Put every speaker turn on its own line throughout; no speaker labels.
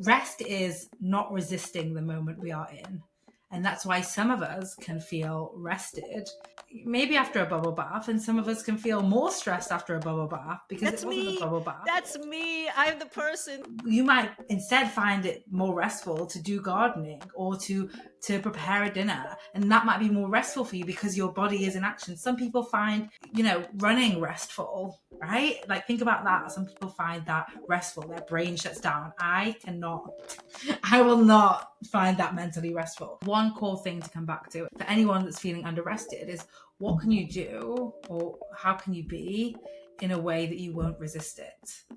rest is not resisting the moment we are in. And that's why some of us can feel rested, maybe after a bubble bath, and some of us can feel more stressed after a bubble bath because
That's
it wasn't
me.
a bubble bath.
That's me. I'm the person.
You might instead find it more restful to do gardening or to prepare a dinner, and that might be more restful for you because your body is in action. Some people find, running restful, right? Like, think about that. Some people find that restful, their brain shuts down. I will not find that mentally restful. One core thing to come back to for anyone that's feeling underrested is, what can you do, or how can you be in a way that you won't resist it?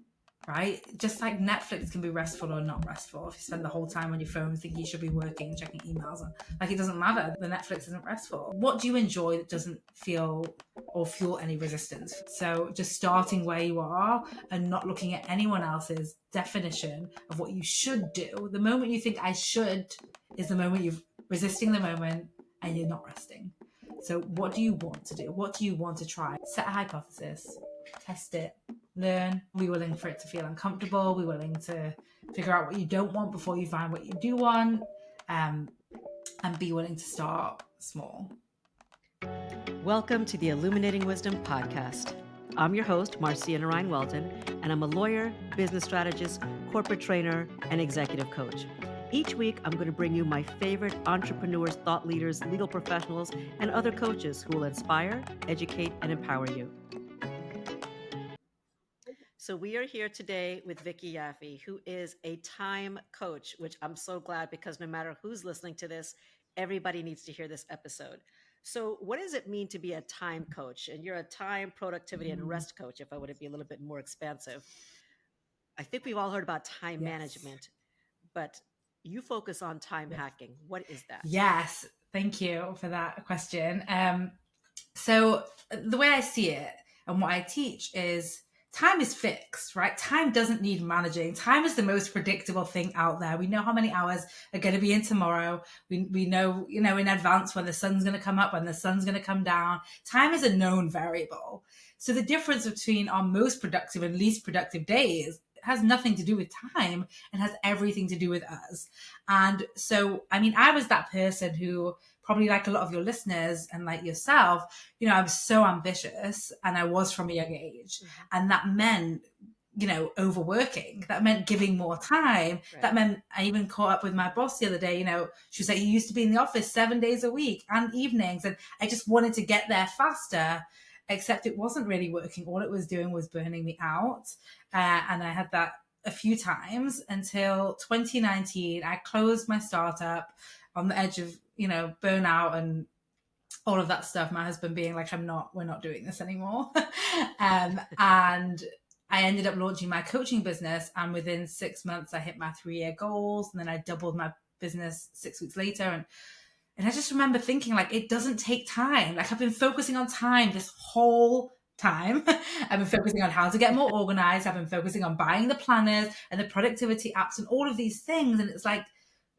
Right? Just like Netflix can be restful or not restful. If you spend the whole time on your phone thinking you should be working, checking emails, like, it doesn't matter. The Netflix isn't restful. What do you enjoy that doesn't feel or fuel any resistance? So just starting where you are and not looking at anyone else's definition of what you should do. The moment you think I should is the moment you're resisting the moment and you're not resting. So what do you want to do? What do you want to try? Set a hypothesis, test it, learn. Be willing for it to feel uncomfortable. Be willing to figure out what you don't want before you find what you do want, and be willing to start small.
Welcome to the Illuminating Wisdom podcast. I'm your host, Marcia Narine Weldon, and I'm a lawyer, business strategist, corporate trainer, and executive coach. Each week, I'm going to bring you my favorite entrepreneurs, thought leaders, legal professionals, and other coaches who will inspire, educate, and empower you. So we are here today with Vikki Yaffe, who is a time coach, which I'm so glad, because no matter who's listening to this, everybody needs to hear this episode. So what does it mean to be a time coach? And you're a time, productivity, and rest coach, if I want to be a little bit more expansive. I think we've all heard about time management, but you focus on time hacking. What is that?
Yes, thank you for that question. So the way I see it and what I teach is, time is fixed, right? Time doesn't need managing. Time is the most predictable thing out there. We know how many hours are going to be in tomorrow. We know, in advance when the sun's going to come up, when the sun's going to come down. Time is a known variable. So the difference between our most productive and least productive days has nothing to do with time and has everything to do with us. And so, I was that person who, probably like a lot of your listeners and like yourself, I was so ambitious, and I was from a young age. And that meant, overworking. That meant giving more time. Right. That meant I even caught up with my boss the other day. She was like, you used to be in the office 7 days a week and evenings. And I just wanted to get there faster, except it wasn't really working. All it was doing was burning me out. And I had that a few times until 2019. I closed my startup on the edge of, burnout and all of that stuff. My husband being like, we're not doing this anymore. And I ended up launching my coaching business. And within 6 months, I hit my 3-year goals. And then I doubled my business 6 weeks later. And I just remember thinking, like, it doesn't take time. Like, I've been focusing on time this whole time. I've been focusing on how to get more organized. I've been focusing on buying the planners and the productivity apps and all of these things. And it's like,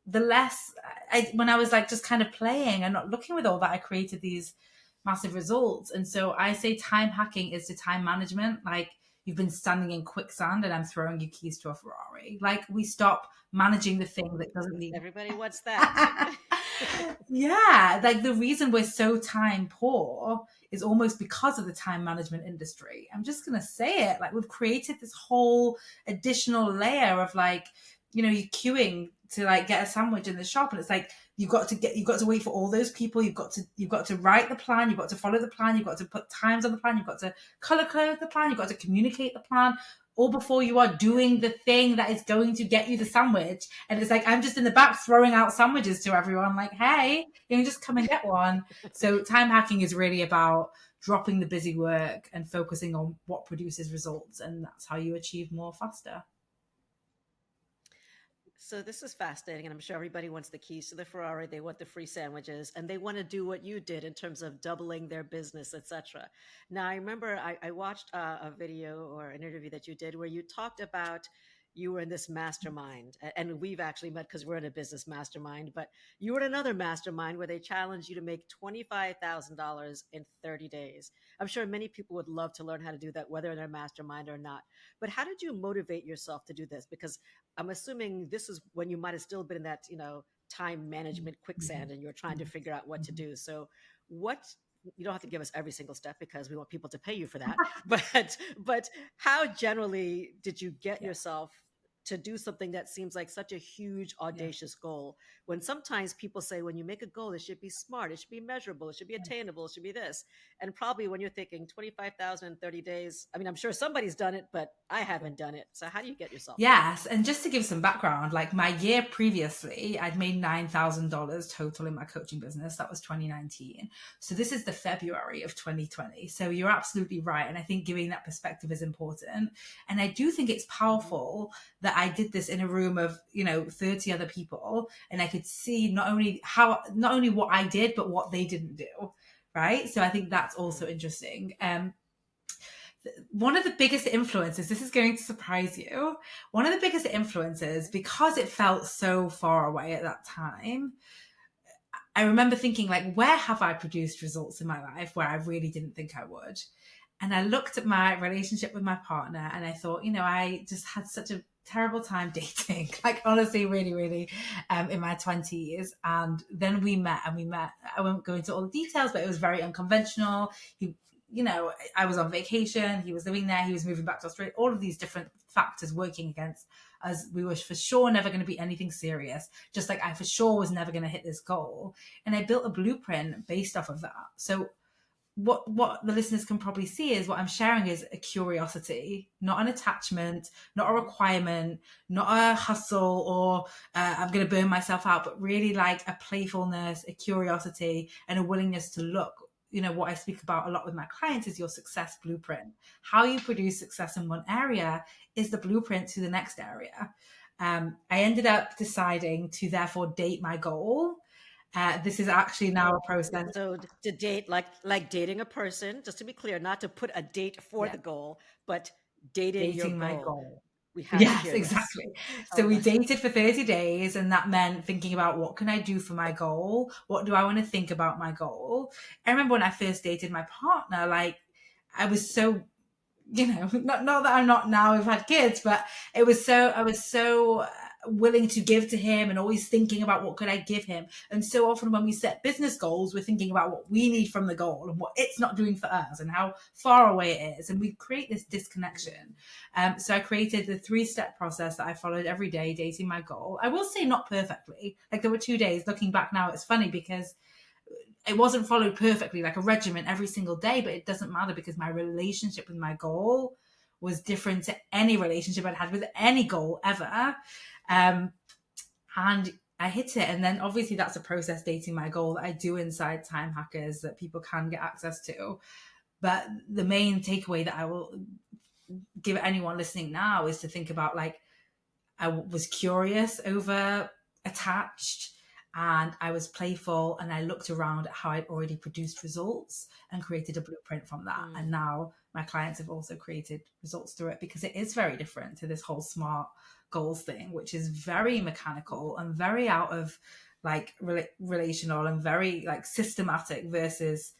when I was like just kind of playing and not looking with all that, I created these massive results. And so I say time hacking is to time management. Like, you've been standing in quicksand and I'm throwing you keys to a Ferrari. Like, we stop managing the thing that doesn't need.
Everybody wants that.
Yeah. Like, the reason we're so time poor is almost because of the time management industry. I'm just going to say it. Like, we've created this whole additional layer of, like, you're queuing to like get a sandwich in the shop, and it's like you've got to wait for all those people. You've got to write the plan. You've got to follow the plan. You've got to put times on the plan. You've got to color code the plan. You've got to communicate the plan, all before you are doing the thing that is going to get you the sandwich. And it's like, I'm just in the back throwing out sandwiches to everyone. Like, hey, you can just come and get one. So time hacking is really about dropping the busy work and focusing on what produces results, and that's how you achieve more faster.
So this is fascinating, and I'm sure everybody wants the keys to the Ferrari. They want the free sandwiches, and they want to do what you did in terms of doubling their business, etc. Now, I remember I watched a video or an interview that you did where you talked about you were in this mastermind, and we've actually met because we're in a business mastermind, but you were in another mastermind where they challenged you to make $25,000 in 30 days. I'm sure many people would love to learn how to do that, whether in their mastermind or not. But how did you motivate yourself to do this? Because I'm assuming this is when you might have still been in that, time management quicksand and you're trying to figure out what to do. So what you don't have to give us every single step because we want people to pay you for that. But how generally did you get
Yeah.
yourself to do something that seems like such a huge,
Yeah.
audacious goal? When sometimes people say when you make a goal, it should be smart, it should be measurable, it should be attainable, it should be this. And probably when you're thinking 25,000 in 30 days, I mean, I'm sure somebody's done it, but I haven't done it. So how do you get yourself there?
Yes, and just to give some background, like my year previously, I'd made $9,000 total in my coaching business. That was 2019. So this is the February of 2020. So you're absolutely right. And I think giving that perspective is important. And I do think it's powerful that I did this in a room of, 30 other people, and I could see not only what I did, but what they didn't do. Right. So I think that's also interesting. One of the biggest influences, this is going to surprise you, one of the biggest influences, because it felt so far away at that time, I remember thinking, like, where have I produced results in my life where I really didn't think I would? And I looked at my relationship with my partner and I thought, I just had such a terrible time dating, like honestly, really, really, in my 20s. And then we met, I won't go into all the details, but it was very unconventional. I was on vacation, he was living there, he was moving back to Australia, all of these different factors working against us. We were for sure never going to be anything serious, just like I for sure was never going to hit this goal. And I built a blueprint based off of that. So what the listeners can probably see is what I'm sharing is a curiosity, not an attachment, not a requirement, not a hustle or I'm going to burn myself out, but really like a playfulness, a curiosity, and a willingness to look. What I speak about a lot with my clients is your success blueprint. How you produce success in one area is the blueprint to the next area. I ended up deciding to therefore date my goal. This is actually now a process.
So to date, like dating a person, just to be clear, not to put a date for
Yeah,
the goal, but dating your
dating my
goal.
goal.
We have to
Yes,
hear this.
exactly. So
Tell
we
us.
dated for 30 days, and that meant thinking about what can I do for my goal? What do I want to think about my goal? I remember when I first dated my partner, like I was so, not that I'm not now, we've had kids, but I was so willing to give to him and always thinking about what could I give him. And so often when we set business goals, we're thinking about what we need from the goal and what it's not doing for us and how far away it is. And we create this disconnection. So I created the 3-step process that I followed every day, dating my goal. I will say not perfectly. Like there were 2 days, looking back now, it's funny because it wasn't followed perfectly, like a regimen every single day, but it doesn't matter because my relationship with my goal was different to any relationship I'd had with any goal ever. And I hit it. And then obviously that's a process, dating my goal, that I do inside Time Hackers that people can get access to. But the main takeaway that I will give anyone listening now is to think about, like, I was curious over attached, and I was playful, and I looked around at how I'd already produced results and created a blueprint from that. And now my clients have also created results through it, because it is very different to this whole SMART goals thing, which is very mechanical and very out of like relational and very like systematic versus,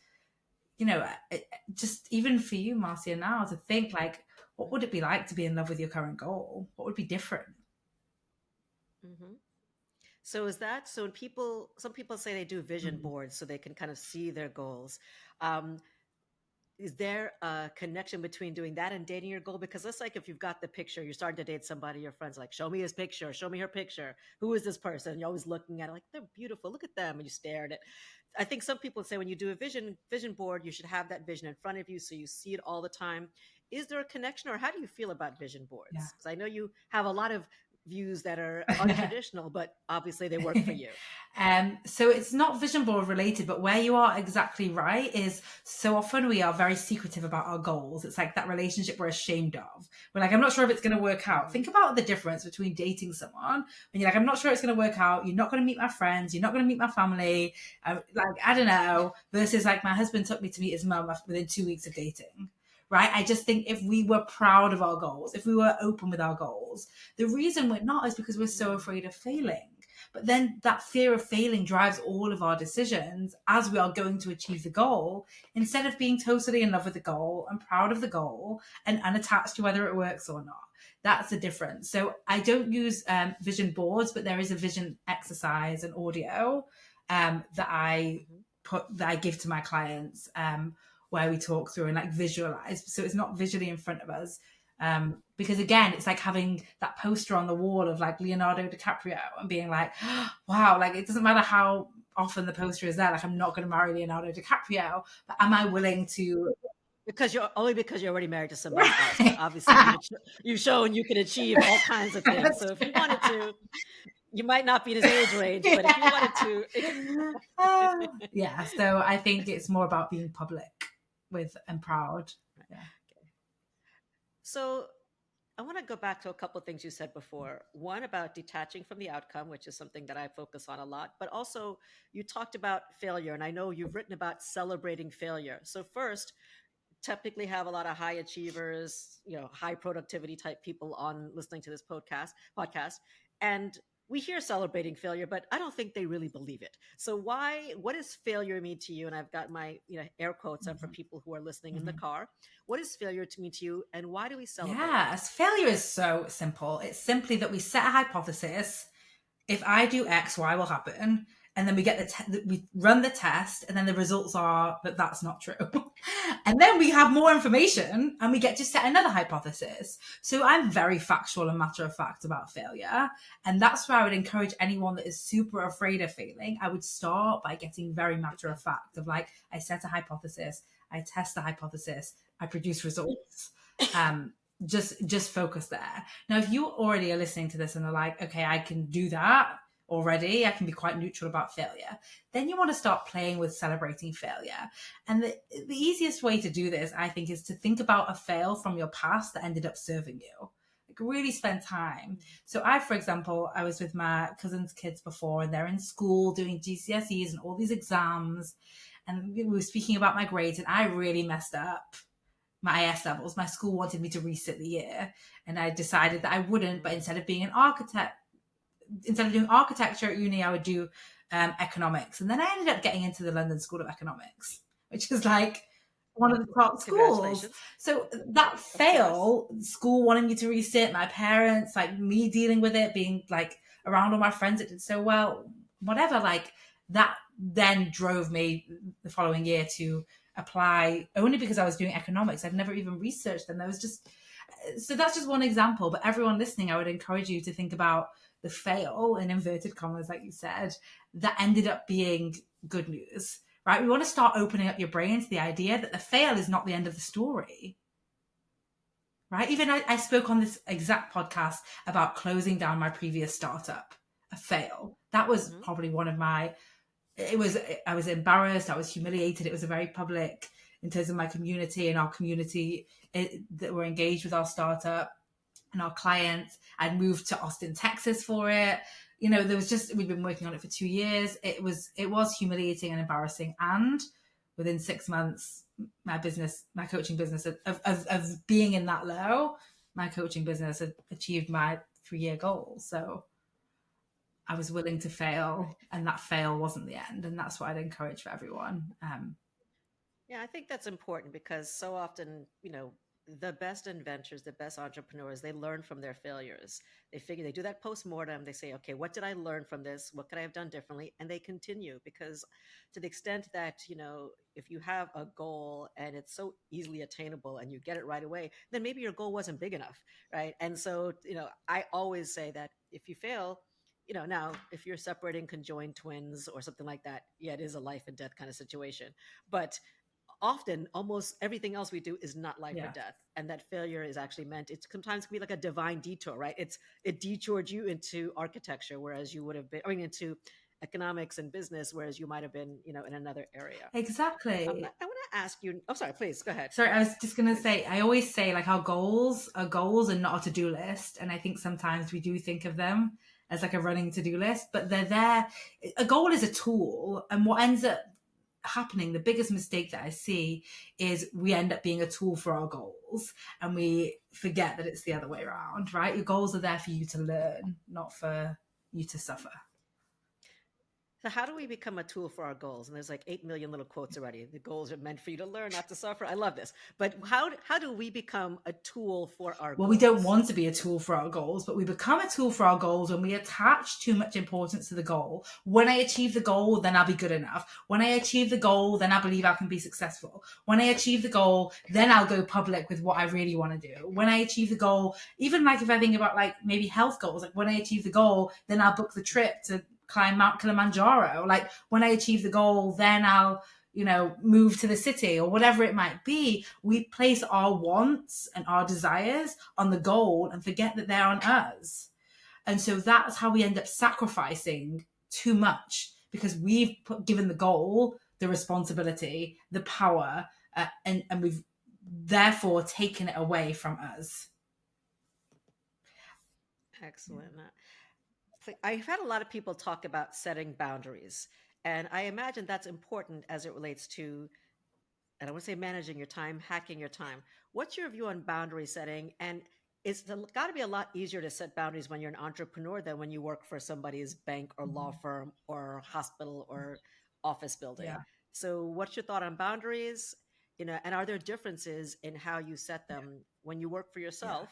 just even for you, Marcia, now to think like, what would it be like to be in love with your current goal? What would be different?
Mm-hmm. So is that so? When some people say they do vision
Mm.
boards so they can kind of see their goals. Um, is there a connection between doing that and dating your goal? Because it's like if you've got the picture, you're starting to date somebody, your friends like, show me his picture, show me her picture. Who is this person? You're always looking at it like they're beautiful. Look at them, and you stare at it. I think some people say when you do a vision board, you should have that vision in front of you so you see it all the time. Is there a connection, or how do you feel about vision
Yeah.
boards? Because I know you have a lot of views that are untraditional, but obviously they work for you.
So it's not vision board related, but where you are exactly right is so often we are very secretive about our goals. It's like that relationship we're ashamed of. We're like, I'm not sure if it's going to work out. Think about the difference between dating someone when you're like, I'm not sure it's going to work out. You're not going to meet my friends. You're not going to meet my family. Like, I don't know. Versus like my husband took me to meet his mum within 2 weeks of dating. right? I just think if we were proud of our goals, if we were open with our goals, the reason we're not is because we're so afraid of failing. But then that fear of failing drives all of our decisions as we are going to achieve the goal, instead of being totally in love with the goal and proud of the goal and unattached to whether it works or not. That's the difference. So I don't use vision boards, but there is a vision exercise and audio that I give to my clients, where we talk through and like visualize. So it's not visually in front of us. Because again, it's like having that poster on the wall of like Leonardo DiCaprio and being like, wow, like it doesn't matter how often the poster is there. Like, I'm not going to marry Leonardo DiCaprio, but am I willing to?
Because you're already married to somebody else. But obviously, you've shown you can achieve all kinds of things. So if you wanted to, you might not be in his age range, but if you wanted to,
yeah. So I think it's more about being public with and proud. Yeah.
Okay. So I want to go back to a couple of things you said before. One about detaching from the outcome, which is something that I focus on a lot, but also you talked about failure, and I know you've written about celebrating failure. So first, typically have a lot of high achievers, high productivity type people on listening to this podcast. And we hear celebrating failure, but I don't think they really believe it. So what does failure mean to you? And I've got my, air quotes on for people who are listening in the car. What is failure to mean to you? And why do we celebrate?
Yes, failure is so simple. It's simply that we set a hypothesis. If I do X, Y will happen. And then we get we run the test, and then the results are that that's not true. And then we have more information and we get to set another hypothesis. So I'm very factual and matter of fact about failure. And that's where I would encourage anyone that is super afraid of failing. I would start by getting very matter of fact of like, I set a hypothesis, I test the hypothesis, I produce results. Just focus there. Now, if you already are listening to this and are like, okay, I can do that already, I can be quite neutral about failure, then you want to start playing with celebrating failure. And the easiest way to do this, I think, is to think about a fail from your past that ended up serving you. Like, really spend time. So for example, I was with my cousin's kids before, and they're in school doing GCSEs and all these exams, and we were speaking about my grades, and I really messed up my IS levels. My school wanted me to resit the year, and I decided that I wouldn't, but instead of doing architecture at uni, I would do economics. And then I ended up getting into the London School of Economics, which is like one of the top schools. So that fail, school wanting me to resit, my parents, like me dealing with it, being like around all my friends that did so well, whatever, like that then drove me the following year to apply, only because I was doing economics. I'd never even researched them. So that's just one example. But everyone listening, I would encourage you to think about the fail, in inverted commas, like you said, that ended up being good news, right? We want to start opening up your brain to the idea that the fail is not the end of the story, right? Even I spoke on this exact podcast about closing down my previous startup, a fail. That was probably one of my, I was embarrassed, I was humiliated. It was a very public, in terms of my community and our community that were engaged with our startup and our clients. I'd moved to Austin, Texas for it. We'd been working on it for 2 years. It was humiliating and embarrassing. And within 6 months, my coaching business of being in that low, my coaching business had achieved my 3-year goal. So I was willing to fail, and that fail wasn't the end. And that's what I'd encourage for everyone.
Yeah, I think that's important because so often, the best inventors, the best entrepreneurs, they learn from their failures. They do that post-mortem. They say, okay, what did I learn from this? What could I have done differently? And they continue, because to the extent that, if you have a goal and it's so easily attainable and you get it right away, then maybe your goal wasn't big enough, right? And so, I always say that if you fail, now if you're separating conjoined twins or something like that, yeah, it is a life and death kind of situation. But often almost everything else we do is not life or death, and that failure is actually meant, it sometimes can be like a divine detour, right? It detoured you into architecture, whereas you would have been into economics and business, whereas you might have been in another area.
Exactly.
I want to ask you, sorry, please go ahead.
Sorry, I was just going to say, I always say, like, our goals are not a to-do list, and I think sometimes we do think of them as like a running to-do list, but they're there. A goal is a tool, and what ends up happening, the biggest mistake that I see is we end up being a tool for our goals, and we forget that it's the other way around, right? Your goals are there for you to learn, not for you to suffer.
So how do we become a tool for our goals? And there's like 8 million little quotes already. The goals are meant for you to learn, not to suffer. I love this. But how do we become a tool for our
Well,
goals?
we don't want to be a tool for our goals, but we become a tool for our goals when we attach too much importance to the goal. When I achieve the goal, then I'll be good enough. When I achieve the goal, then I believe I can be successful. When I achieve the goal, then I'll go public with what I really want to do. When I achieve the goal, even like if I think about like maybe health goals, like when I achieve the goal, then I'll book the trip to climb Mount Kilimanjaro. Like when I achieve the goal, then I'll, move to the city or whatever it might be. We place our wants and our desires on the goal and forget that they're on us. And so that's how we end up sacrificing too much, because we've given the goal the responsibility, the power, and we've therefore taken it away from us.
Excellent. I've had a lot of people talk about setting boundaries, and I imagine that's important as it relates to, and I want to say managing your time, hacking your time. What's your view on boundary setting? And it's got to be a lot easier to set boundaries when you're an entrepreneur than when you work for somebody's bank or law firm or hospital or office building.
Yeah.
So what's your thought on boundaries? And are there differences in how you set them when you work for yourself?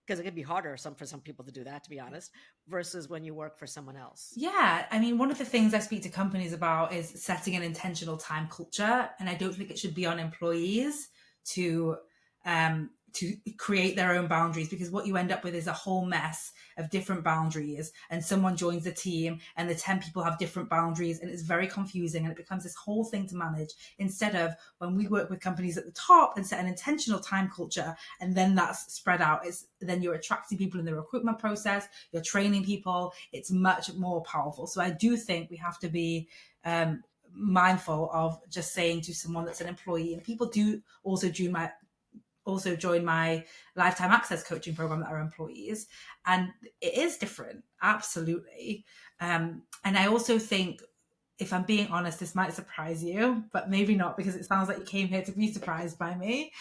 Because it can be harder for some people to do that, to be honest, versus when you work for someone else.
Yeah, I mean, one of the things I speak to companies about is setting an intentional time culture, and I don't think it should be on employees to create their own boundaries, because what you end up with is a whole mess of different boundaries, and someone joins the team and the 10 people have different boundaries, and it's very confusing, and it becomes this whole thing to manage. Instead of when we work with companies at the top and set an intentional time culture, and then that's spread out, then you're attracting people in the recruitment process, you're training people, it's much more powerful. So I do think we have to be mindful of just saying to someone that's an employee, and people do also join my lifetime access coaching program that are employees, and it is different, absolutely. And I also think, if I'm being honest, this might surprise you, but maybe not, because it sounds like you came here to be surprised by me.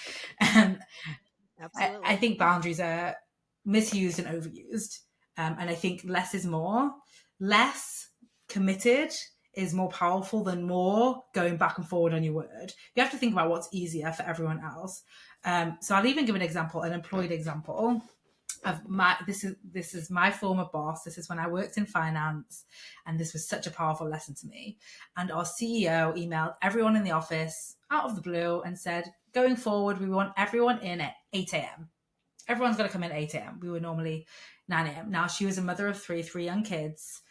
Absolutely.
I think boundaries are misused and overused, and I think less is more. Less committed is more powerful than more going back and forward on your word. You have to think about what's easier for everyone else. So I'll even give an example, an employed example of this is my former boss. This is when I worked in finance, and this was such a powerful lesson to me. And our CEO emailed everyone in the office out of the blue and said, going forward, we want everyone in at 8 a.m. Everyone's got to come in at 8 a.m. We were normally 9 a.m. Now, she was a mother of three young kids.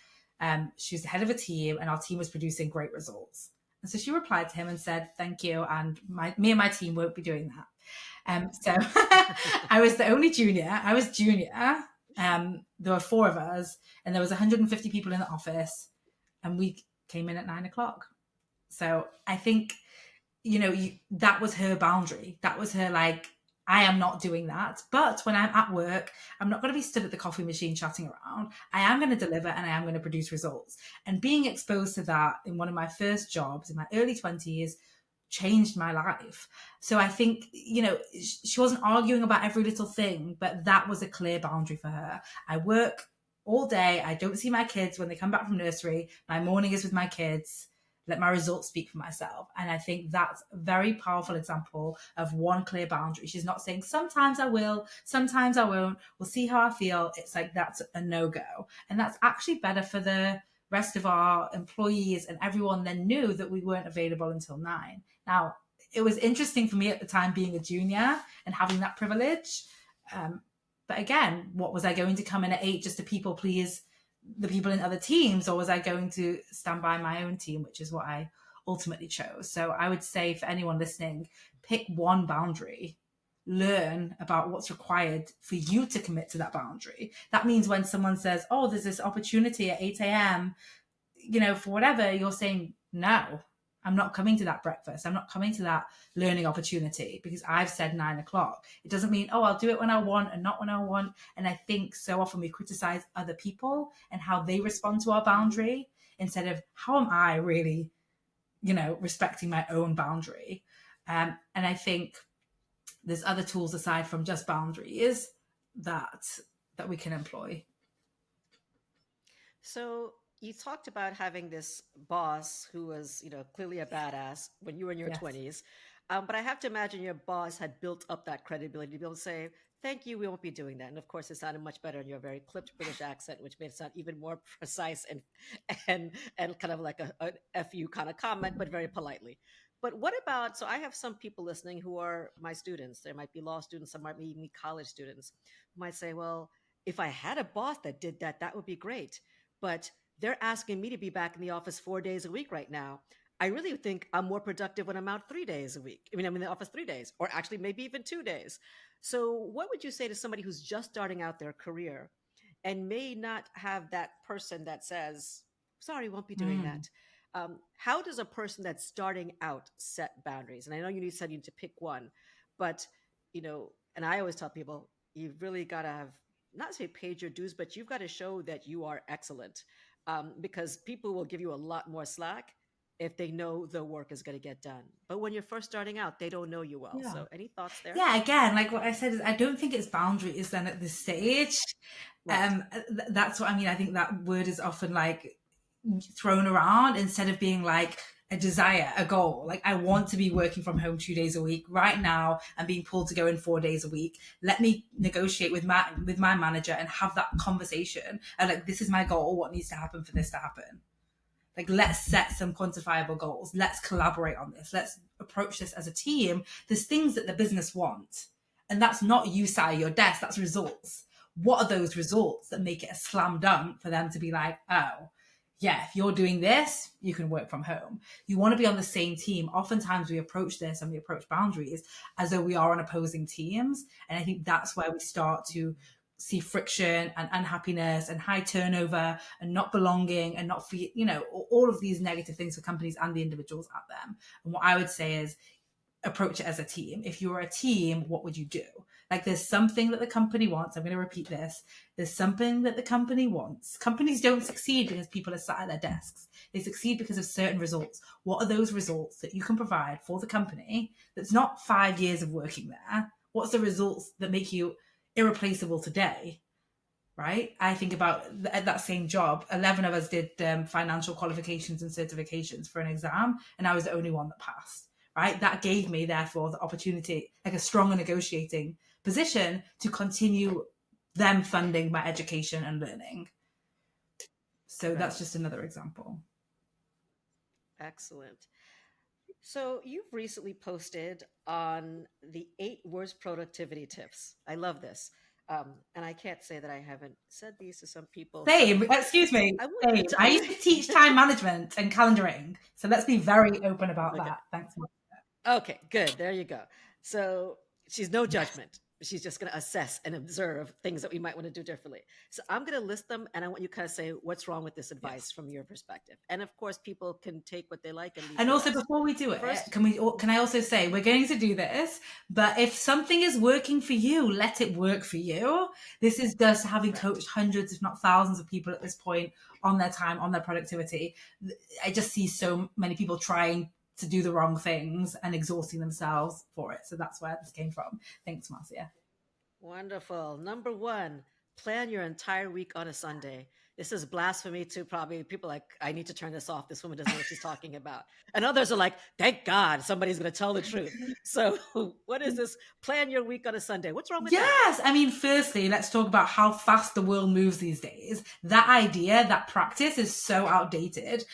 She was the head of a team, and our team was producing great results. And so she replied to him and said, thank you, and me and my team won't be doing that. So I was the only junior. I was junior. There were 4 of us, and there was 150 people in the office, and we came in at 9 o'clock. So I think, that was her boundary. That was her, like, I am not doing that. But when I'm at work, I'm not going to be stood at the coffee machine chatting around. I am going to deliver, and I am going to produce results. And being exposed to that in one of my first jobs in my early 20s changed my life. So I think, she wasn't arguing about every little thing, but that was a clear boundary for her. I work all day. I don't see my kids when they come back from nursery. My morning is with my kids. Let my results speak for myself. And I think that's a very powerful example of one clear boundary. She's not saying, sometimes I will, sometimes I won't. We'll see how I feel. It's like, that's a no-go. And that's actually better for the rest of our employees, and everyone then knew that we weren't available until 9. Now, it was interesting for me at the time being a junior and having that privilege. But again, what was I going to come in at 8 just to people please the people in other teams, or was I going to stand by my own team, which is what I ultimately chose? So I would say for anyone listening, pick one boundary, learn about what's required for you to commit to that boundary. That means when someone says, oh, there's this opportunity at 8 a.m., for whatever, you're saying, no, I'm not coming to that breakfast. I'm not coming to that learning opportunity because I've said 9 o'clock. It doesn't mean, oh, I'll do it when I want and not when I want. And I think so often we criticize other people and how they respond to our boundary instead of how am I really respecting my own boundary. And I think there's other tools aside from just boundaries that we can employ.
So you talked about having this boss who was, clearly a badass when you were in your
Yes.
20s. But I have to imagine your boss had built up that credibility to be able to say, thank you, we won't be doing that. And of course, it sounded much better in your very clipped British accent, which made it sound even more precise and kind of like a FU kind of comment, but very politely. But what about, so I have some people listening who are my students. There might be law students, some might be college students who might say, well, if I had a boss that did that, that would be great. But they're asking me to be back in the office 4 days a week right now. I really think I'm more productive when I'm out 3 days a week. I mean, I'm in the office 3 days, or actually maybe even 2 days. So, what would you say to somebody who's just starting out their career and may not have that person that says, sorry, won't be doing that? How does a person that's starting out set boundaries? And I know you said you need to pick one, but, and I always tell people, you've really got to have, not say paid your dues, but you've got to show that you are excellent, because people will give you a lot more slack if they know the work is going to get done. But when you're first starting out, they don't know you well.
Yeah.
So any thoughts there?
Yeah, again, like what I said, is I don't think it's boundaries then at this stage.
Right.
That's what I mean. I think that word is often like thrown around instead of being like a desire, a goal. Like, I want to be working from home 2 days a week. Right now, I'm being pulled to go in 4 days a week. Let me negotiate with my manager and have that conversation. And like, this is my goal. What needs to happen for this to happen? Like, let's set some quantifiable goals. Let's collaborate on this. Let's approach this as a team. There's things that the business wants. And that's not you sat at your desk, that's results. What are those results that make it a slam dunk for them to be like, oh, yeah, if you're doing this, you can work from home. You want to be on the same team. Oftentimes we approach this and we approach boundaries as though we are on opposing teams. And I think that's where we start to see friction and unhappiness and high turnover and not belonging and not feel, all of these negative things for companies and the individuals at them. And what I would say is approach it as a team. If you were a team, what would you do? Like, there's something that the company wants. I'm going to repeat this. There's something that the company wants. Companies don't succeed because people are sat at their desks. They succeed because of certain results. What are those results that you can provide for the company that's not 5 years of working there? What's the results that make you irreplaceable today? Right? I think about at that same job, 11 of us did financial qualifications and certifications for an exam, and I was the only one that passed. Right? That gave me, therefore, the opportunity, like a stronger negotiating position to continue them funding my education and learning. So
Right.
that's just another example.
Excellent. So you've recently posted on the 8 worst productivity tips. I love this. And I can't say that I haven't said these to some people.
Same.
So
Excuse me.
I want
Same.
you to,
I used to teach time management and calendaring. So let's be very open about
okay.
that. Thanks.
Okay, good. There you go. So she's no judgment. She's just going to assess and observe things that we might want to do differently. So I'm going to list them, and I want you to kind of say what's wrong with this advice
Yes.
from your perspective. And of course, people can take what they like and leave
And
the
also,
rest.
before we do it,
First,
can I also say we're going to do this, but if something is working for you, let it work for you. This is just having
right.
coached hundreds, if not thousands, of people at this point on their time, on their productivity. I just see so many people trying to do the wrong things and exhausting themselves for it. So that's where this came from. Thanks, Marcia.
Wonderful. Number 1, plan your entire week on a Sunday. This is blasphemy to probably people like, I need to turn this off. This woman doesn't know what she's talking about. And others are like, thank God somebody's going to tell the truth. So, what is this? Plan your week on a Sunday. What's wrong with that?
Yes. I mean, firstly, let's talk about how fast the world moves these days. That idea, that practice is so outdated.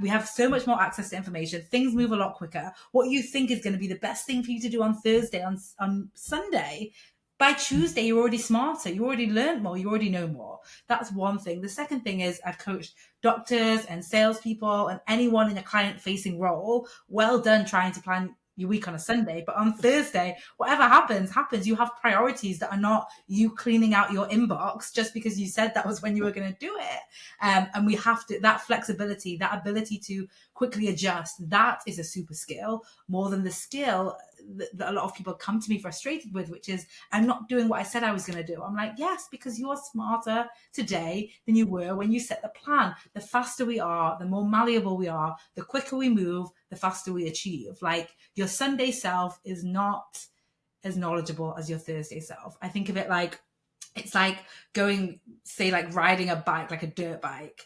We have so much more access to information. Things move a lot quicker. What you think is going to be the best thing for you to do on Thursday, on Sunday, by Tuesday, you're already smarter. You already learned more. You already know more. That's one thing. The second thing is I've coached doctors and salespeople and anyone in a client-facing role. Well done trying to plan your week on a Sunday. But on Thursday, whatever happens. You have priorities that are not you cleaning out your inbox just because you said that was when you were going to do it. And we have to, that flexibility, that ability to quickly adjust, that is a super skill more than the skill that a lot of people come to me frustrated with, which is, I'm not doing what I said I was going to do. I'm like, yes, because you are smarter today than you were when you set the plan. The faster we are, the more malleable we are, the quicker we move, the faster we achieve. Like, your Sunday self is not as knowledgeable as your Thursday self. I think of it like, it's like going, say, like riding a bike, like a dirt bike,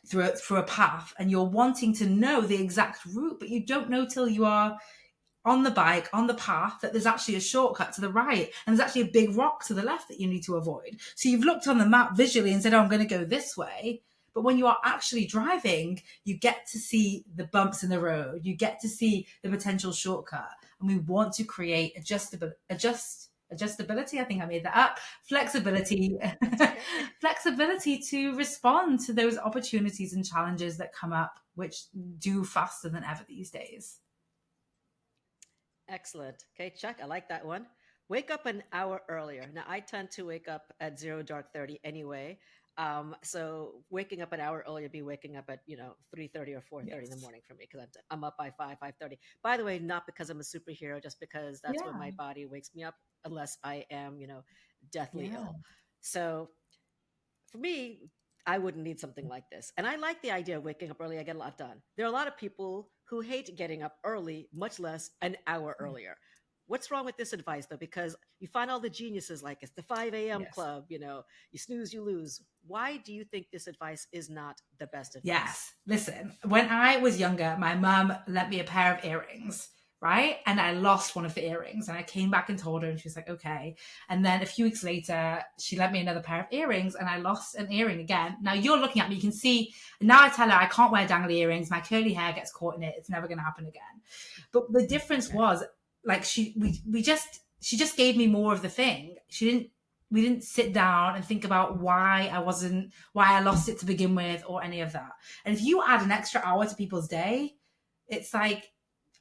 through a path, and you're wanting to know the exact route, but you don't know till you are on the bike, on the path, that there's actually a shortcut to the right, and there's actually a big rock to the left that you need to avoid. So you've looked on the map visually and said, oh, I'm going to go this way. But when you are actually driving, you get to see the bumps in the road. You get to see the potential shortcut. And we want to create adjustability. I think I made that up. Flexibility,
Okay.
flexibility to respond to those opportunities and challenges that come up, which do faster than ever these days.
Excellent. Okay, check. I like that one. Wake up an hour earlier. Now, I tend to wake up at 0 dark 30 anyway. So waking up an hour earlier be waking up at 3:30 or 4:30 in the
Yes.
morning for me, because I'm up by 5:30. By the way, not because I'm a superhero, just because that's when
Yeah.
my body wakes me up, unless I am deathly
Yeah.
ill. So for me, I wouldn't need something like this. And I like the idea of waking up early. I get a lot done. There are a lot of people who hate getting up early, much less an hour earlier. What's wrong with this advice, though? Because you find all the geniuses like it's the 5 a.m.
Yes.
club, you snooze, you lose. Why do you think this advice is not the best advice?
Yes. Listen, when I was younger, my mum lent me a pair of earrings, right? And I lost one of the earrings, and I came back and told her, and she was like, okay. And then a few weeks later, she lent me another pair of earrings, and I lost an earring again. Now you're looking at me, you can see, now I tell her I can't wear dangly earrings. My curly hair gets caught in it. It's never going to happen again. But the difference was, like, she just gave me more of the thing. We didn't sit down and think about why I lost it to begin with, or any of that. And if you add an extra hour to people's day, it's like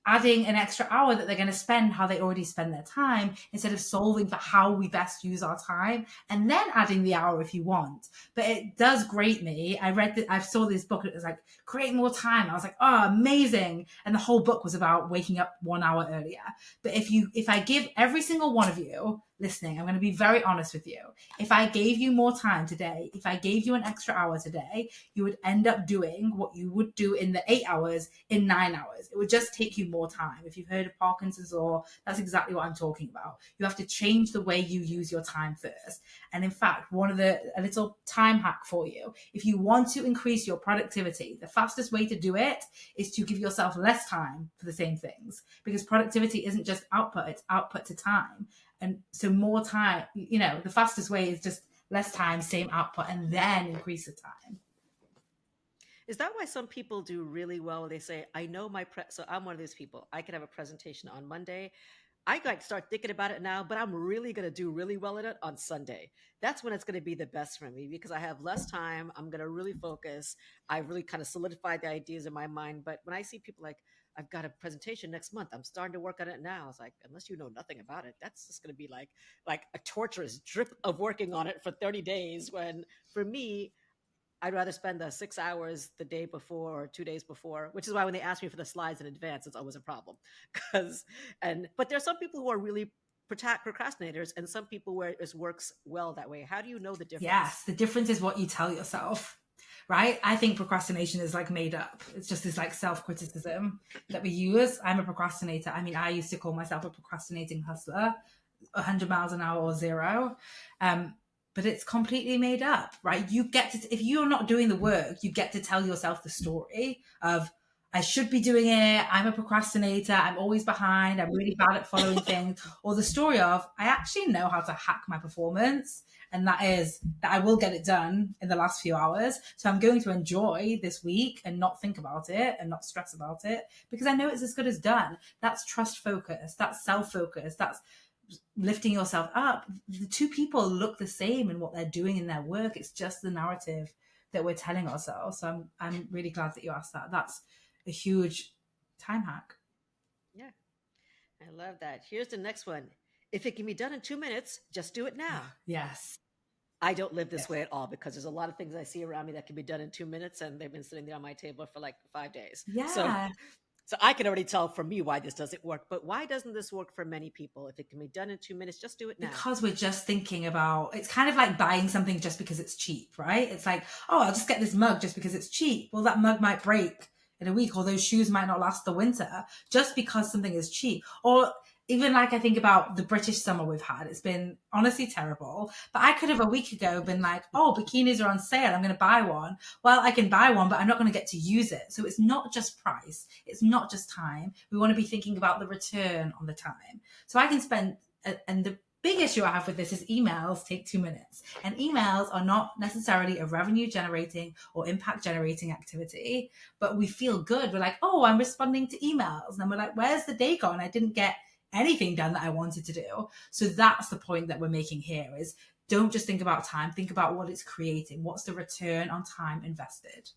adding an extra hour that they're going to spend how they already spend their time, instead of solving for how we best use our time, and then adding the hour if you want. But it does grate me. I saw this book, and it was like, create more time. I was like, oh, amazing. And the whole book was about waking up 1 hour earlier. But if I give every single one of you listening, I'm going to be very honest with you. If I gave you more time today, if I gave you an extra hour today, you would end up doing what you would do in the 8 hours in 9 hours. It would just take you more time. If you've heard of Parkinson's law, that's exactly what I'm talking about. You have to change the way you use your time first. And in fact, a little time hack for you, if you want to increase your productivity, the fastest way to do it is to give yourself less time for the same things, because productivity isn't just output, it's output to time. And so more time, the fastest way is just less time, same output, and then increase the time.
Is that why some people do really well? They say, I know so I'm one of those people. I could have a presentation on Monday. I like start thinking about it now, but I'm really going to do really well in it on Sunday. That's when it's going to be the best for me, because I have less time. I'm going to really focus. I really kind of solidified the ideas in my mind. But when I see people like, I've got a presentation next month, I'm starting to work on it now. It's like, unless you know nothing about it, that's just going to be like a torturous drip of working on it for 30 days. When for me, I'd rather spend the 6 hours the day before or 2 days before, which is why when they ask me for the slides in advance, it's always a problem. But there's some people who are really procrastinators, and some people where it works well that way. How do you know the difference?
Yes, the difference is what you tell yourself, right? I think procrastination is like made up. It's just this like self-criticism that we use. I'm a procrastinator. I mean, I used to call myself a procrastinating hustler, 100 miles an hour or zero. But it's completely made up, right? If you're not doing the work, you get to tell yourself the story of, I should be doing it. I'm a procrastinator. I'm always behind. I'm really bad at following things. Or the story of, I actually know how to hack my performance. And that is that I will get it done in the last few hours. So I'm going to enjoy this week and not think about it and not stress about it, because I know it's as good as done. That's trust focus. That's self focus. That's lifting yourself up. The two people look the same in what they're doing in their work. It's just the narrative that we're telling ourselves. So I'm really glad that you asked that. That's a huge time hack.
Yeah, I love that. Here's the next one. If it can be done in 2 minutes, just do it now.
Yes.
I don't live this
Yes.
way at all, because there's a lot of things I see around me that can be done in 2 minutes, and they've been sitting there on my table for like 5 days. So
Yeah.
So I can already tell from me why this doesn't work. But why doesn't this work for many people? If it can be done in 2 minutes, just do it now.
Because we're just thinking about, it's kind of like buying something just because it's cheap, right? It's like, oh, I'll just get this mug just because it's cheap. Well, that mug might break in a week, or those shoes might not last the winter just because something is cheap. Or even like I think about the British summer we've had, it's been honestly terrible. But I could have a week ago been like, oh, bikinis are on sale, I'm going to buy one. Well, I can buy one, but I'm not going to get to use it. So it's not just price, it's not just time. We want to be thinking about the return on the time. So I can spend, and the big issue I have with this is emails take 2 minutes, and emails are not necessarily a revenue generating or impact generating activity, but we feel good. We're like, oh, I'm responding to emails, and we're like, where's the day gone? I didn't get anything done that I wanted to do. So that's the point that we're making here, is don't just think about time, think about what it's creating. What's the return on time invested?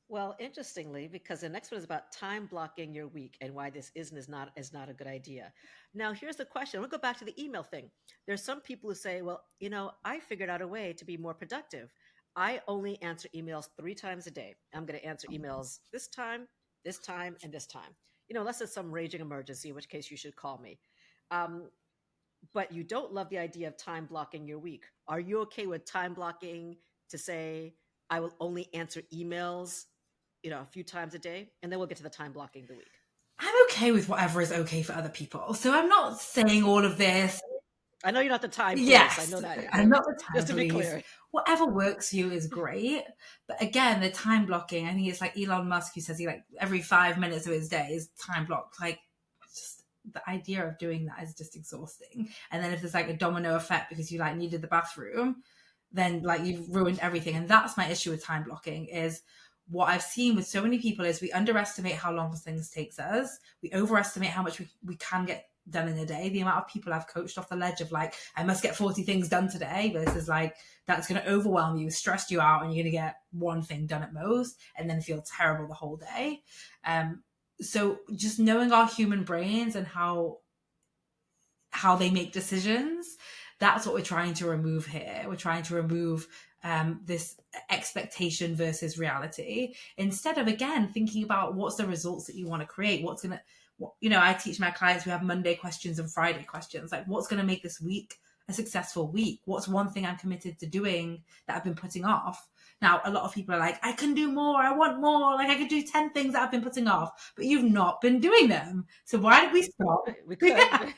Well, interestingly, because the next one is about time blocking your week and why this is not a good idea. Now, here's the question. We'll go back to the email thing. There's some people who say, well, I figured out a way to be more productive. I only answer emails 3 times a day. I'm going to answer emails this time, and this time. Unless it's some raging emergency, in which case you should call me. But you don't love the idea of time blocking your week. Are you okay with time blocking to say, I will only answer emails a few times a day, and then we'll get to the time blocking the week?
I'm okay with whatever is okay for other people. So I'm not saying all of this.
I know you're not the time police. I
Yes,
know that.
I'm not the time
Just to be
police.
clear.
Whatever works for you is great. But again, the time blocking, I think it's like Elon Musk who says he like every 5 minutes of his day is time blocked. Like, just the idea of doing that is just exhausting. And then if there's like a domino effect because you like needed the bathroom, then like you've ruined everything. And that's my issue with time blocking, is what I've seen with so many people is we underestimate how long things takes us. We overestimate how much we can get done in a day. The amount of people I've coached off the ledge of like, I must get 40 things done today, versus like, that's going to overwhelm you, stress you out, and you're going to get one thing done at most and then feel terrible the whole day. So just knowing our human brains and how they make decisions, that's what we're trying to remove here. We're trying to remove this expectation versus reality, instead of, again, thinking about what's the results that you want to create. What's going to, I teach my clients who have Monday questions and Friday questions, like, what's going to make this week a successful week? What's one thing I'm committed to doing that I've been putting off? Now, a lot of people are like, I can do more. I want more. Like, I could do 10 things that I've been putting off, but you've not been doing them. So why don't we stop?
We could.
Yeah.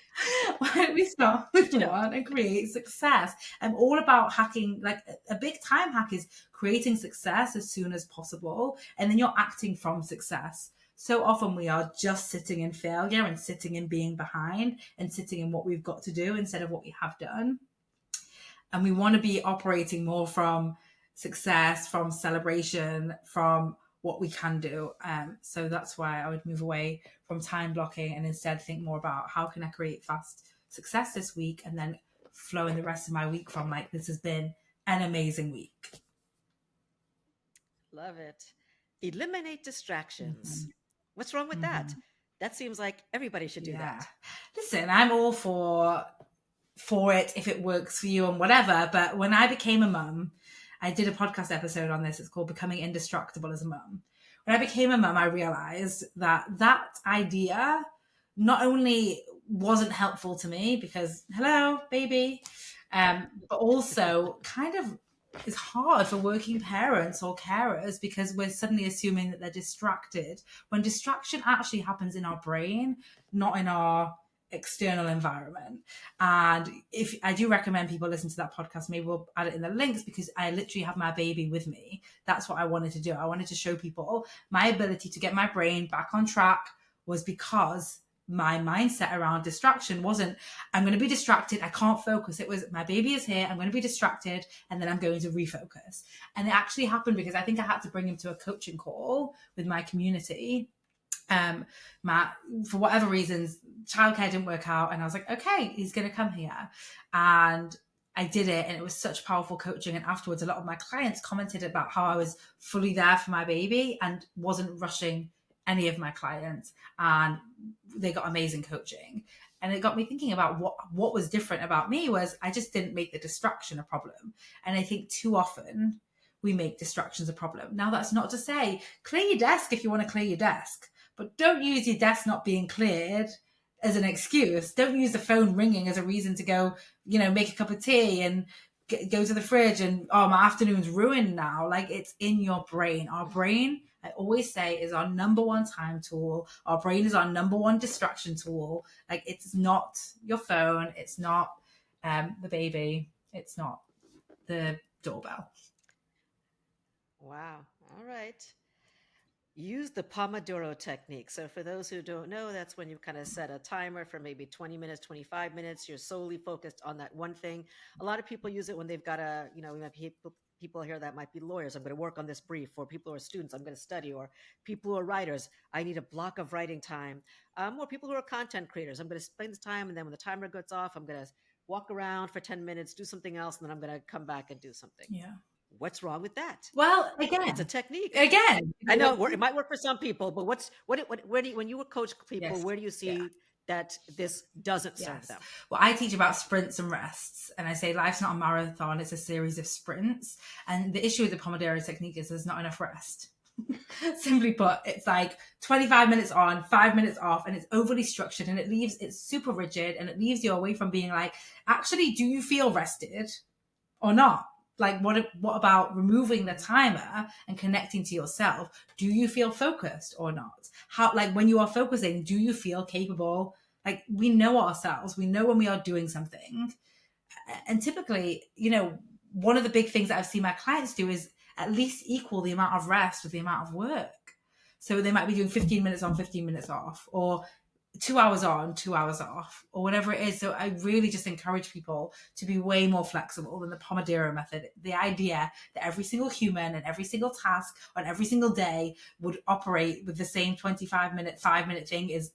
Why don't we start with one and create success? I'm all about hacking. Like, a big time hack is creating success as soon as possible, and then you're acting from success. So often we are just sitting in failure and sitting in being behind and sitting in what we've got to do instead of what we have done. And we want to be operating more from success, from celebration, from what we can do. So that's why I would move away from time blocking and instead think more about how can I create fast success this week, and then flow in the rest of my week from like, this has been an amazing week.
Love it. Eliminate distractions. What's wrong with that? That seems like everybody should do that.
Listen, I'm all for it if it works for you and whatever. But when I became a mum, I did a podcast episode on this. It's called Becoming Indestructible as a Mum. When I became a mum, I realized that idea not only wasn't helpful to me because, hello, baby, but also kind of is hard for working parents or carers, because we're suddenly assuming that they're distracted when distraction actually happens in our brain, not in our external environment. And if I do recommend people listen to that podcast, maybe we'll add it in the links, because I literally have my baby with me. That's what I wanted to do. I wanted to show people my ability to get my brain back on track was because my mindset around distraction wasn't, I'm going to be distracted, I can't focus. It was, my baby is here, I'm going to be distracted, and then I'm going to refocus. And it actually happened because I think I had to bring him to a coaching call with my community. Matt, for whatever reasons, childcare didn't work out, and I was like, okay, he's going to come here. And I did it, and it was such powerful coaching. And afterwards, a lot of my clients commented about how I was fully there for my baby and wasn't rushing any of my clients, and they got amazing coaching. And it got me thinking about what was different about me was I just didn't make the distraction a problem. And I think too often we make distractions a problem. Now, that's not to say clear your desk if you want to clear your desk, but don't use your desk not being cleared as an excuse. Don't use the phone ringing as a reason to go, make a cup of tea and go to the fridge and, oh, my afternoon's ruined now. Like, it's in your brain. Our brain, I always say, is our number one time tool. Our brain is our number one distraction tool. Like, it's not your phone. It's not the baby. It's not the doorbell.
Wow. All right. Use the Pomodoro technique. So for those who don't know, that's when you kind of set a timer for maybe 20 minutes, 25 minutes. You're solely focused on that one thing. A lot of people use it when they've got people here that might be lawyers. I'm going to work on this brief. Or people who are students, I'm going to study. Or people who are writers, I need a block of writing time. Or people who are content creators, I'm going to spend this time. And then when the timer goes off, I'm going to walk around for 10 minutes, do something else. And then I'm going to come back and do something.
Yeah.
What's wrong with that?
Well, again,
it's a technique.
Again,
I know it might work for some people, but when you coach people,
Yes.
where do you see that this doesn't serve them?
Well, I teach about sprints and rests, and I say life's not a marathon; it's a series of sprints. And the issue with the Pomodoro technique is there's not enough rest. Simply put, it's like 25 minutes on, 5 minutes off, and it's overly structured, and it's super rigid, and it leaves you away from being like, actually, do you feel rested or not? Like, what about removing the timer and connecting to yourself? Do you feel focused or not? How, like, when you are focusing, do you feel capable? Like, we know ourselves. We know when we are doing something. And typically, one of the big things that I've seen my clients do is at least equal the amount of rest with the amount of work. So they might be doing 15 minutes on, 15 minutes off, or 2 hours on, 2 hours off, or whatever it is. So I really just encourage people to be way more flexible than the Pomodoro method. The idea that every single human and every single task on every single day would operate with the same 25-minute, 5-minute thing is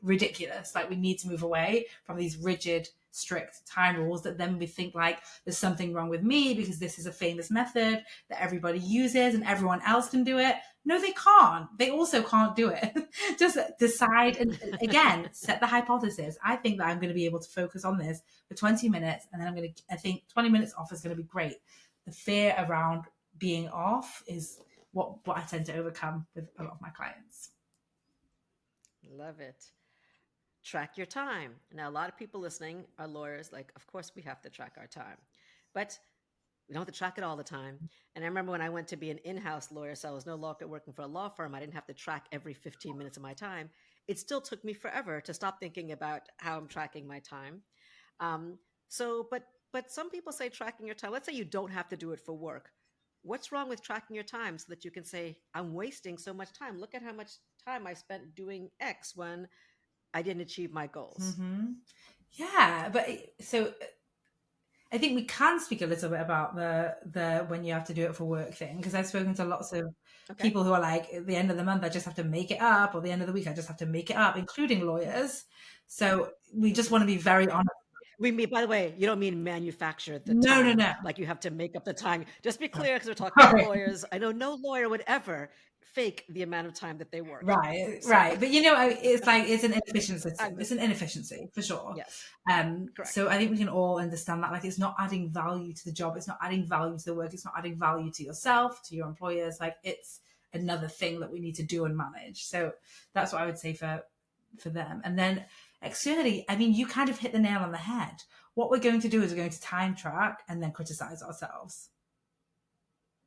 ridiculous. Like, we need to move away from these rigid, strict time rules that then we think like there's something wrong with me because this is a famous method that everybody uses and everyone else can do it. No, they can't. They also can't do it. Just decide and, again, set the hypothesis. I think that I'm going to be able to focus on this for 20 minutes, and then I think 20 minutes off is going to be great. The fear around being off is what I tend to overcome with a lot of my clients.
Love it. Track your time. Now, a lot of people listening are lawyers. Like, of course, we have to track our time, but we don't have to track it all the time. And I remember when I went to be an in-house lawyer, so I was no longer working for a law firm. I didn't have to track every 15 minutes of my time. It still took me forever to stop thinking about how I'm tracking my time. But some people say tracking your time. Let's say you don't have to do it for work. What's wrong with tracking your time so that you can say, I'm wasting so much time. Look at how much time I spent doing X when I didn't achieve my goals.
Mm-hmm. Yeah, but so I think we can speak a little bit about the when you have to do it for work thing, because I've spoken to lots of people who are like, at the end of the month, I just have to make it up, or the end of the week, I just have to make it up, including lawyers. So we just want to be very honest.
We mean, by the way, you don't mean manufacture the
No,
time.
no.
Like you have to make up the time. Just be clear, because we're talking about lawyers. I know no lawyer would ever fake the amount of time that they work.
Right. But it's an inefficiency. It's an inefficiency for sure.
Yes.
Correct. So I think we can all understand that. Like, it's not adding value to the job. It's not adding value to the work. It's not adding value to yourself, to your employers. Like, it's another thing that we need to do and manage. So that's what I would say for them. And then externally, I mean, you kind of hit the nail on the head. What we're going to do is we're going to time track and then criticize ourselves.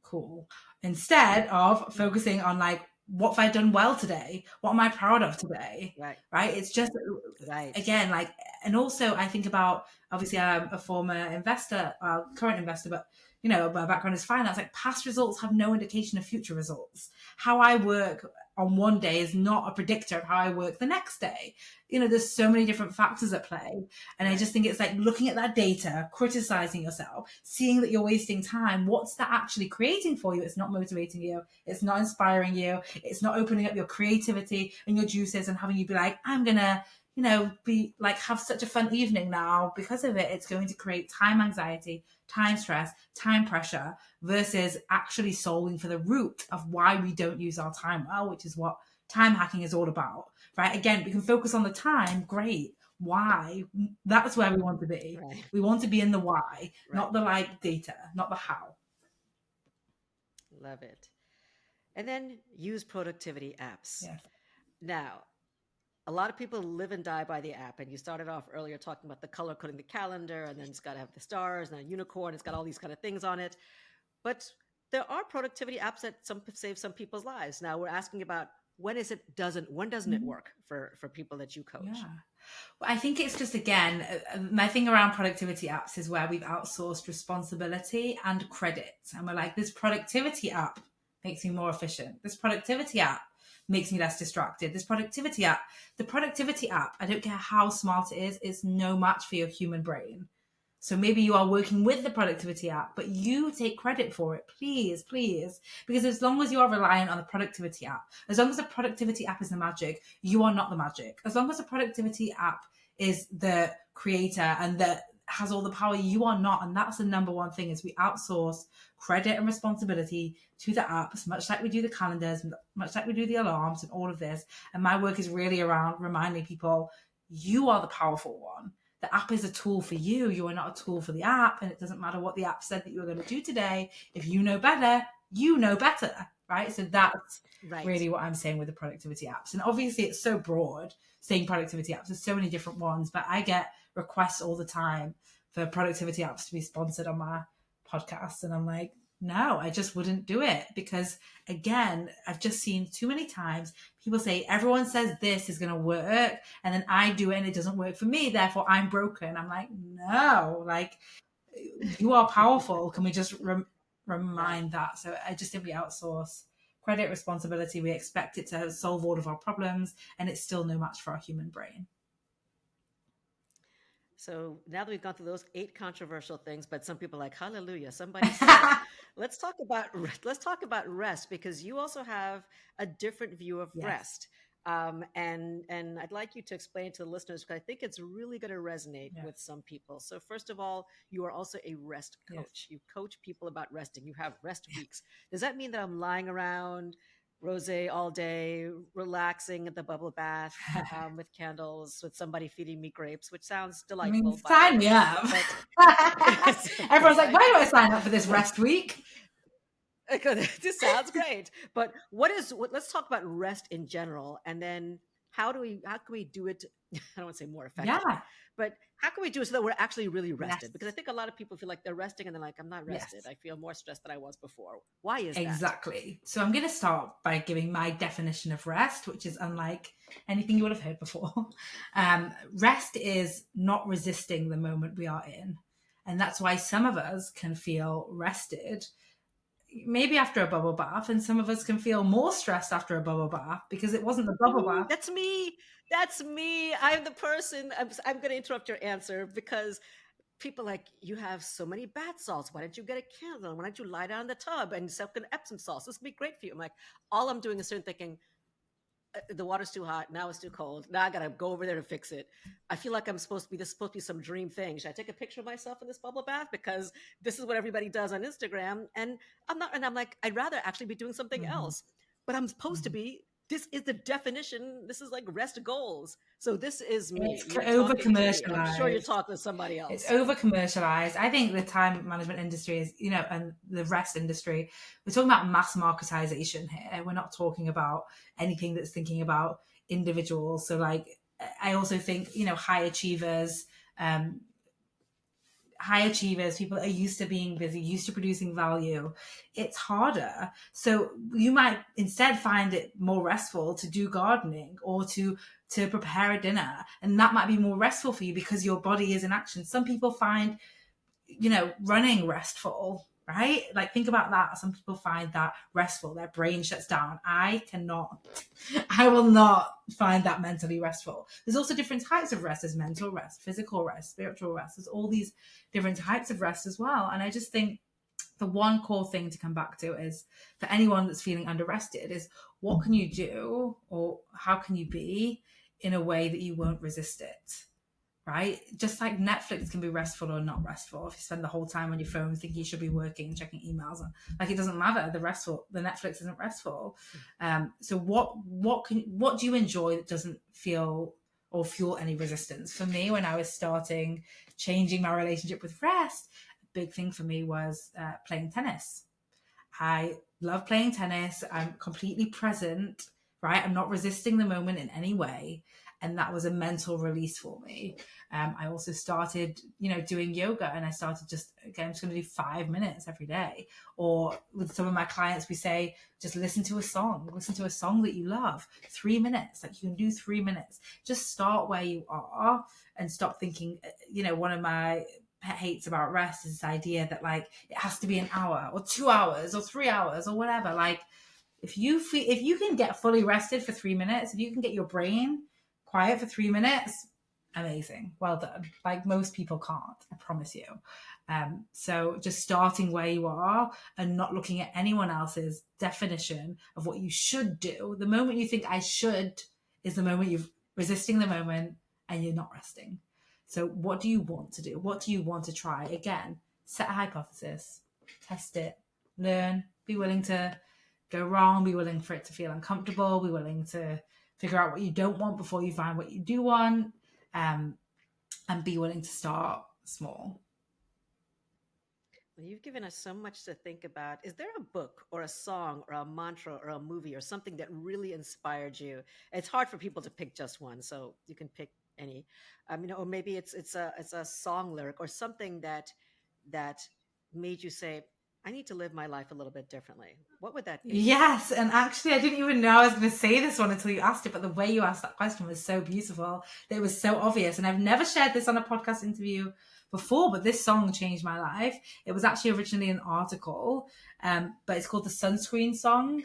Cool. Instead of focusing on, like, what have I done well today? What am I proud of today? Right? It's just, again, like, and also I think about, obviously I'm a former investor, current investor, but my background is finance. Like, past results have no indication of future results. How I work on one day is not a predictor of how I work the next day. There's so many different factors at play. And I just think it's like looking at that data, criticizing yourself, seeing that you're wasting time. What's that actually creating for you? It's not motivating you. It's not inspiring you. It's not opening up your creativity and your juices and having you be like, I'm going to, be like, have such a fun evening now. Because of it, it's going to create time anxiety, time stress, time pressure, versus actually solving for the root of why we don't use our time well, which is what time hacking is all about, right? Again, we can focus on the time, great. Why? That's where we want to be. We want to be in the why, not the data, not the how.
Love it. And then use productivity apps.
Yes.
Now, a lot of people live and die by the app. And you started off earlier talking about the color coding the calendar, and then it's got to have the stars and a unicorn. It's got all these kind of things on it. But there are productivity apps that save some people's lives. Now we're asking about when doesn't it
Mhm.
work for people that you
Yeah.
coach?
Well, I think it's just, again, my thing around productivity apps is where we've outsourced responsibility and credit. And we're like, this productivity app makes me more efficient. This productivity app makes me less distracted. The productivity app, I don't care how smart it is no match for your human brain. So maybe you are working with the productivity app, but you take credit for it, please, please. Because as long as you are reliant on the productivity app, as long as the productivity app is the magic, you are not the magic. As long as the productivity app is the creator and that has all the power, you are not. And that's the number one thing, is we outsource credit and responsibility to the apps, much like we do the calendars, much like we do the alarms and all of this. And my work is really around reminding people, you are the powerful one. The app is a tool for you. You are not a tool for the app. And it doesn't matter what the app said that you were going to do today. If you know better, you know better, right? So that's
Right.
really what I'm saying with the productivity apps. And obviously it's so broad saying productivity apps. There's so many different ones, but I get requests all the time for productivity apps to be sponsored on my podcast. And I'm like, no, I just wouldn't do it, because again, I've just seen too many times people say, everyone says this is going to work, and then I do it and it doesn't work for me, therefore I'm broken. I'm like, no, like, you are powerful. Can we just
Right.
remind that? So I just think we outsource credit responsibility. We expect it to solve all of our problems, and it's still no match for our human brain.
So now that we've gone through those 8 controversial things, but some people are like, hallelujah, somebody said it. Let's talk about rest, because you also have a different view of
Yes.
rest. And I'd like you to explain to the listeners, because I think it's really going to resonate
Yeah.
with some people. So first of all, you are also a rest
Yes.
coach. You coach people about resting. You have rest weeks. Does that mean that I'm lying around rosé all day, relaxing at the bubble bath with candles, with somebody feeding me grapes, which sounds
I mean,
delightful, by the
sign me
way.
up.
But
Everyone's like,
sign
why
me
do I
up.
sign up for this rest week?
This sounds great. But let's talk about rest in general, and then how can we do it? I don't want to say more effectively,
Yeah.
but how can we do it so that we're actually really
Yes.
rested? Because I think a lot of people feel like they're resting and they're like, I'm not rested.
Yes.
I feel more stressed than I was before. Why is that?
Exactly. So I'm going to start by giving my definition of rest, which is unlike anything you would have heard before. Rest is not resisting the moment we are in. And that's why some of us can feel rested, maybe after a bubble bath, and some of us can feel more stressed after a bubble bath because it wasn't the bubble
Ooh,
bath.
that's me. That's me. I'm the person. I'm going to interrupt your answer, because people like, you have so many bath salts. Why don't you get a candle? Why don't you lie down in the tub and soak in Epsom salts? This would be great for you. I'm like, all I'm doing is sitting thinking, the water's too hot. Now it's too cold. Now I gotta go over there to fix it. I feel like this is supposed to be some dream thing. Should I take a picture of myself in this bubble bath? Because this is what everybody does on Instagram. And I'm not, and I'm like, I'd rather actually be doing something
Mm-hmm.
else. But I'm supposed to be, this is the definition. This is like rest goals. So this is me.
It's
You're
over
talking to me. And I'm sure you're
commercialized.
talking to somebody
It's
else.
over commercialized. I think the time management industry is, and the rest industry, we're talking about mass marketization here. We're not talking about anything that's thinking about individuals. So, like, I also think, um, high achievers, people that are used to being busy, used to producing value, it's harder. So you might instead find it more restful to do gardening or to prepare a dinner, and that might be more restful for you because your body is in action. Some people find running restful, right? Like, think about that. Some people find that restful, their brain shuts down. I will not find that mentally restful. There's also different types of rest. There's mental rest, physical rest, spiritual rest. There's all these different types of rest as well. And I just think the one core thing to come back to is, for anyone that's feeling under rested, is what can you do, or how can you be in a way that you won't resist it? Right? Just like Netflix can be restful or not restful. If you spend the whole time on your phone thinking you should be working and checking emails, like, it doesn't matter. The Netflix isn't restful. So what do you enjoy that doesn't feel or fuel any resistance? For me, when I was starting changing my relationship with rest, a big thing for me was playing tennis. I love playing tennis. I'm completely present, right? I'm not resisting the moment in any way. And that was a mental release for me. I also started, doing yoga, and I started just, again, I'm just going to do 5 minutes every day. Or with some of my clients, we say, just listen to a song that you love, 3 minutes. Like, you can do 3 minutes. Just start where you are and stop thinking, one of my pet hates about rest is this idea that, like, it has to be an hour or 2 hours or 3 hours or whatever. Like, if you can get fully rested for 3 minutes, if you can get your brain quiet for 3 minutes, amazing, well done. Like, most people can't, I promise you. So just starting where you are and not looking at anyone else's definition of what you should do. The moment you think I should is the moment you're resisting the moment and you're not resting. So what do you want to do? What do you want to try? Again, set a hypothesis, test it, learn, be willing to go wrong, be willing for it to feel uncomfortable, be willing to figure out what you don't want before you find what you do want, and be willing to start small.
Well, you've given us so much to think about. Is there a book or a song or a mantra or a movie or something that really inspired you? It's hard for people to pick just one, so you can pick any. Or maybe it's a song lyric or something that made you say, "I need to live my life a little bit differently." What would that be?
Yes, and actually, I didn't even know I was going to say this one until you asked it, but the way you asked that question was so beautiful. It was so obvious, and I've never shared this on a podcast interview before, but this song changed my life. It was actually originally an article, but it's called the Sunscreen song.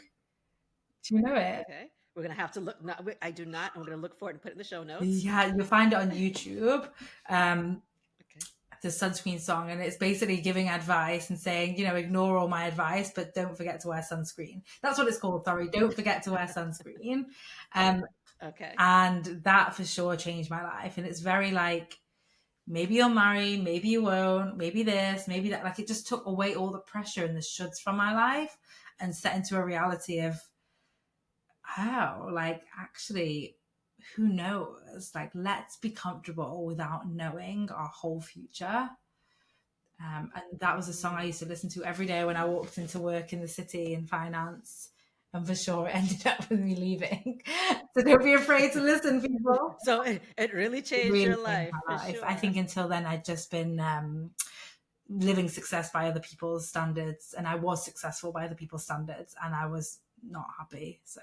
Do you know it?
Okay, we're gonna have to look. No, I do not. I'm gonna look for it and put it in the show notes.
Yeah, you'll find it on YouTube.
Okay.
The Sunscreen song, and it's basically giving advice and saying, ignore all my advice, but don't forget to wear sunscreen. That's what it's called. Sorry, don't forget to wear sunscreen.
Okay.
And that for sure changed my life. And it's very like, maybe you'll marry, maybe you won't, maybe this, maybe that. Like, it just took away all the pressure and the shoulds from my life and set into a reality of, oh, like, actually, who knows? Like, let's be comfortable without knowing our whole future. And that was a song I used to listen to every day when I walked into work in the city in finance. And for sure, it ended up with me leaving. So don't be afraid to listen, people.
So it really
It
changed
really
your
changed
life
my
for
life. I
sure.
think until then, I'd just been living success by other people's standards. And I was successful by other people's standards. And I was not happy. So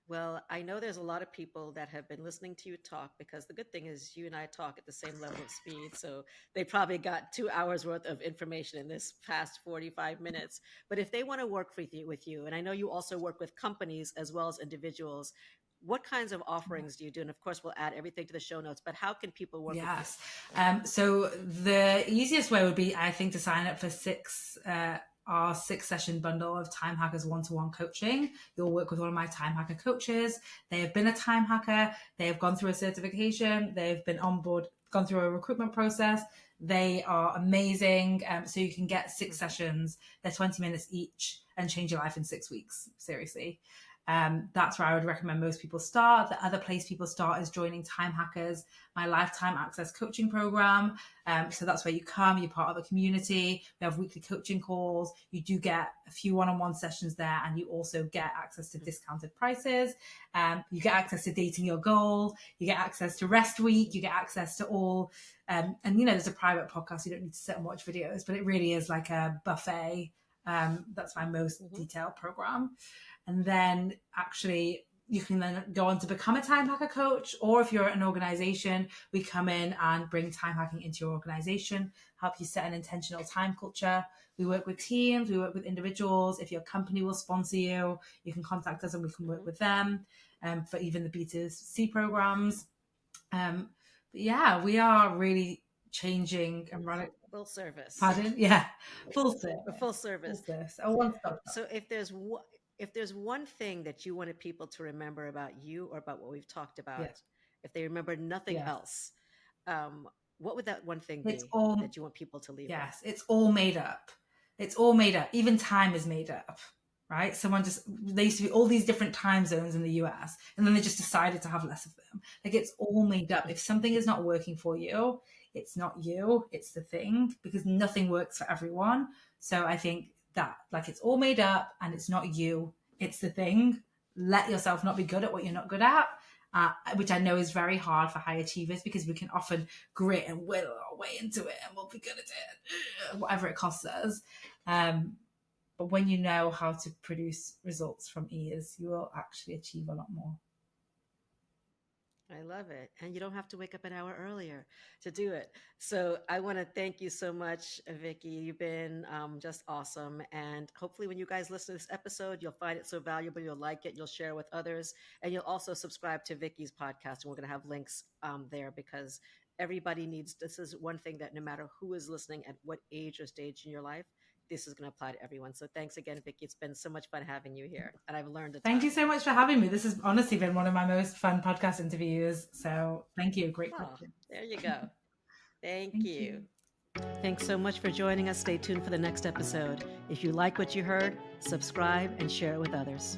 Well, I know there's a lot of people that have been listening to you talk because the good thing is you and I talk at the same level of speed. So they probably got 2 hours worth of information in this past 45 minutes. But if they want to work with you, and I know you also work with companies as well as individuals, what kinds of offerings do you do? And of course, we'll add everything to the show notes, but how can people work with you?
yes. So the easiest way would be, I think, to sign up for our 6-session bundle of Time Hackers one-to-one coaching. You'll work with one of my Time Hacker coaches. They have been a Time Hacker. They have gone through a certification. They've been on board, gone through a recruitment process. They are amazing. So you can get 6 sessions. They're 20 minutes each and change your life in 6 weeks. Seriously. That's where I would recommend most people start. The other place people start is joining Time Hackers, my lifetime access coaching program. So that's where you come, you're part of a community. We have weekly coaching calls. You do get a few one-on-one sessions there, and you also get access to discounted prices. You get access to dating your goal. You get access to rest week. You get access to all, and there's a private podcast. You don't need to sit and watch videos, but it really is like a buffet. That's my most detailed program. And then actually you can then go on to become a time hacker coach, or if you're an organization, we come in and bring time hacking into your organization, help you set an intentional time culture. We work with teams, we work with individuals. If your company will sponsor you, you can contact us and we can work with them for even the B2C programs. But yeah, we are really changing and running.
Full service.
Pardon? Yeah, full service.
A full service.
Full service. A one-stop shop.
So if there's one thing that you wanted people to remember about you or about what we've talked about,
Yeah.
if they remember nothing
Yeah.
else, what would that one thing
It's
be
all,
that you want people to leave
yes, it's all made up. It's all made up. Even time is made up, right? There used to be all these different time zones in the US, and then they just decided to have less of them. Like, it's all made up. If something is not working for you, it's not you, it's the thing, because nothing works for everyone. So I think that like it's all made up and it's not you, it's the thing. Let yourself not be good at what you're not good at, which I know is very hard for high achievers because we can often grit and will our way into it and we'll be good at it, whatever it costs us. But when you know how to produce results from ease, you will actually achieve a lot more.
I love it. And you don't have to wake up an hour earlier to do it. So I want to thank you so much, Vikki. You've been just awesome. And hopefully, when you guys listen to this episode, you'll find it so valuable. You'll like it. You'll share with others. And you'll also subscribe to Vikki's podcast. And we're going to have links there because everybody needs this is one thing that no matter who is listening at what age or stage in your life, this is going to apply to everyone. So thanks again, Vikki. It's been so much fun having you here. And I've learned a ton.
Thank you so much for having me. This has honestly been one of my most fun podcast interviews. So thank you. Great question.
There you go. Thank you. Thanks so much for joining us. Stay tuned for the next episode. If you like what you heard, subscribe and share it with others.